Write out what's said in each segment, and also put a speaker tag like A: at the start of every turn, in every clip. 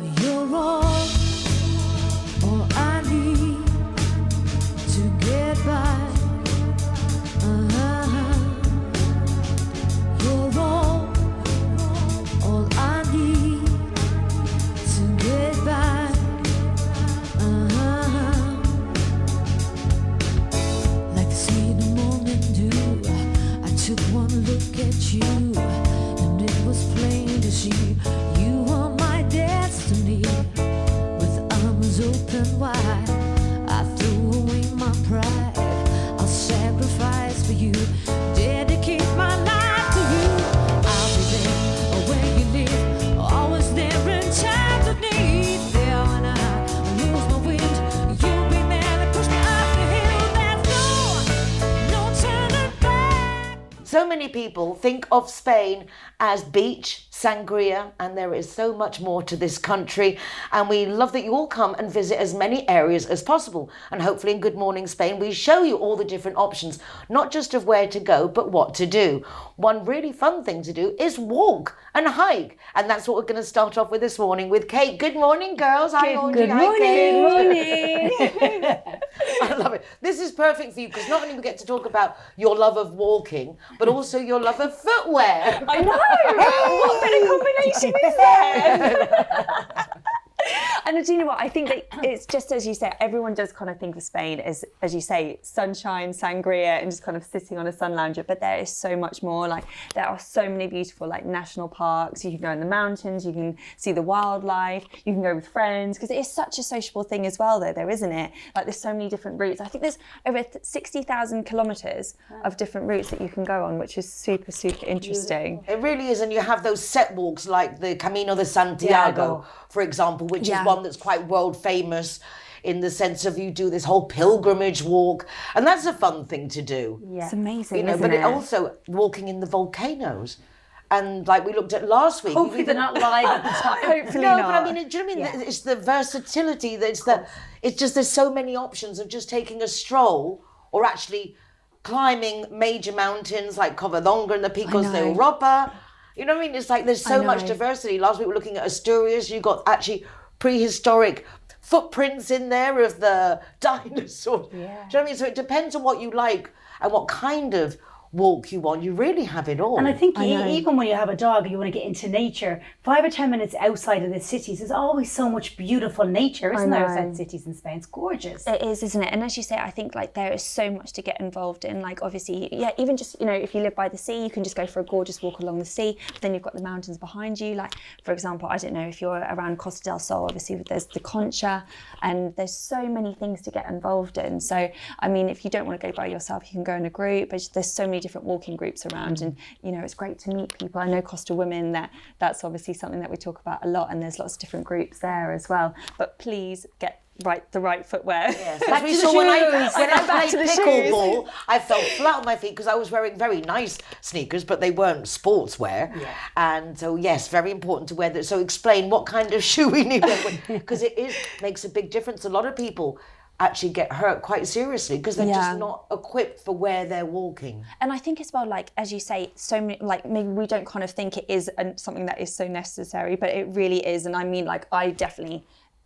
A: You're all I need to get by. You're all I need to get by. Like the sea in the morning dew, I took one look at you, and it was plain to see you were my destiny. With arms open wide, I threw away my pride. I'll sacrifice for you, dedicate my life to you. I'll be there where you live, always there in times of need. There when I lose my wind, you'll be there to push me up the hill. There's no turning back.
B: So many people think of Spain as beach, sangria, and there is so much more to this country. And we love that you all come and visit as many areas as possible. And hopefully in Good Morning Spain, we show you all the different options, not just of where to go, but what to do. One really fun thing to do is walk and hike. And that's what we're going to start off with this morning with Kate. Good morning, girls. Hi, Audrey.
C: Good
B: Hi,
C: morning.
B: Kate.
C: Good morning.
B: I love it. This is perfect for you because not only we get to talk about your love of walking, but also your love of footwear.
C: I know. What better combination is there? And do you know what? I think that it's just as you say, everyone does kind of think of Spain as you say, sunshine, sangria, and just kind of sitting on a sun lounger. But there is so much more. Like there are so many beautiful like national parks. You can go in the mountains. You can see the wildlife. You can go with friends because it is such a sociable thing as well, though, isn't it? Like there's so many different routes. I think there's over 60,000 kilometres of different routes that you can go on, which is super, super interesting.
B: It really is, and you have those set walks like the Camino de Santiago, for example, which is one that's quite world famous in the sense of you do this whole pilgrimage walk, and that's a fun thing to do.
C: Yeah. It's amazing,
B: you know,
C: isn't
B: but
C: it?
B: Also walking in the volcanoes. And like we looked at last week.
D: Hopefully they're not live at the time.
C: Hopefully
B: no,
C: not.
B: but I mean, do you know what I mean? It's the versatility. It's just there's so many options of just taking a stroll or actually climbing major mountains like Covadonga and the Picos de Europa. You know what I mean? It's like there's so much diversity. Last week we were looking at Asturias. You got actually prehistoric footprints in there of the dinosaurs. Yeah. Do you know what I mean? So it depends on what you like and what kind of walk you want. You really have it all.
D: And I think even when you have a dog and you want to get into nature, 5 or 10 minutes outside of the cities, there's always so much beautiful nature, isn't there, outside cities in Spain? It's gorgeous.
C: It is, isn't it? And as you say, I think like there is so much to get involved in. Like obviously, even just, you know, if you live by the sea, you can just go for a gorgeous walk along the sea. But then you've got the mountains behind you. Like, for example, I don't know if you're around Costa del Sol, obviously there's the Concha, and there's so many things to get involved in. So, I mean, if you don't want to go by yourself, you can go in a group. But there's so many different walking groups around, and you know, it's great to meet people. I know Costa Women, that's obviously something that we talk about a lot, and there's lots of different groups there as well. But please get the right footwear.
B: Yes, as we saw when I played pickleball, I fell flat on my feet because I was wearing very nice sneakers, but they weren't sportswear. Yeah. And so yes, very important to wear that. So explain what kind of shoe we need, because it makes a big difference. A lot of people actually get hurt quite seriously because they're just not equipped for where they're walking.
C: And I think as well, like as you say, so many, like maybe we don't kind of think it is something that is so necessary, but it really is. And I mean, like I definitely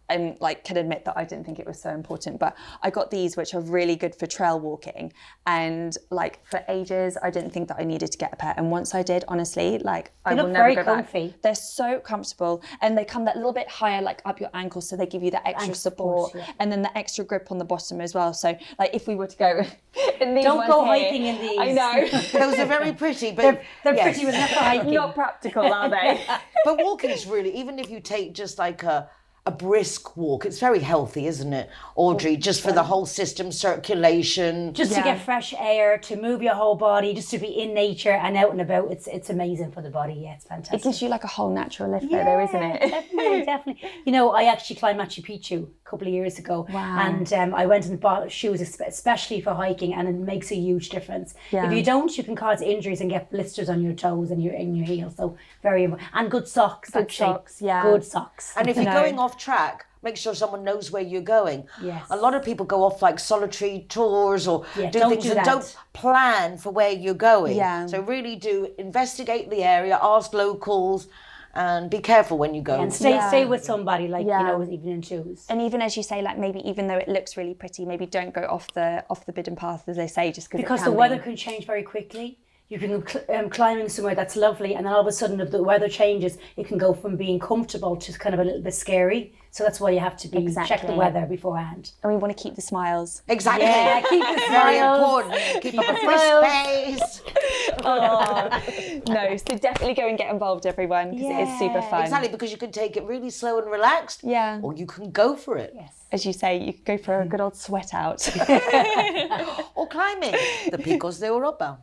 C: can admit that I didn't think it was so important, but I got these which are really good for trail walking, and like for ages I didn't think that I needed to get a pair, and once I did, honestly, like I will never go
D: comfy.
C: back. They're so comfortable, and they come that little bit higher, like up your ankles, so they give you that extra support, and then the extra grip on the bottom as well. So like if we were to go in these
D: don't go
C: here,
D: hiking in these.
C: I know.
B: Those are very pretty, but
D: they're pretty, but not for hiking.
C: Not practical, are they?
B: But walking is really, even if you take just like a brisk walk, it's very healthy, isn't it, Audrey? Just for the whole system, circulation.
D: Just to get fresh air, to move your whole body, just to be in nature and out and about. It's amazing for the body. Yeah, it's fantastic.
C: It gives you like a whole natural lift there, isn't it?
D: Definitely. You know, I actually climbed Machu Picchu a couple of years ago. Wow. And I went and bought shoes especially for hiking, and it makes a huge difference. Yeah. If you don't, you can cause injuries and get blisters on your toes and your heels. So very important. And good socks. Good socks, Good socks.
B: And if you're going off track, make sure someone knows where you're going. Yes. A lot of people go off like solitary tours or do things and don't plan for where you're going. Yeah. So really do investigate the area, ask locals, and be careful when you go.
D: And stay with somebody, like, you know, even in shoes.
C: And even as you say, like maybe even though it looks really pretty, maybe don't go off the beaten path, as they say, just
D: because the weather can change very quickly. You can go climbing somewhere that's lovely, and then all of a sudden, if the weather changes, it can go from being comfortable to kind of a little bit scary. So that's why you have to check the weather beforehand.
C: And we want to keep the smiles.
B: Exactly.
D: Yeah, keep the smiles.
B: Very important. Keep up a fresh pace.
C: No, so definitely go and get involved, everyone, because it is super fun.
B: Exactly, because you can take it really slow and relaxed.
C: Yeah.
B: Or you can go for it.
D: Yes.
C: As you say, you could go for a good old sweat out.
B: Or climbing the Picos de Europa.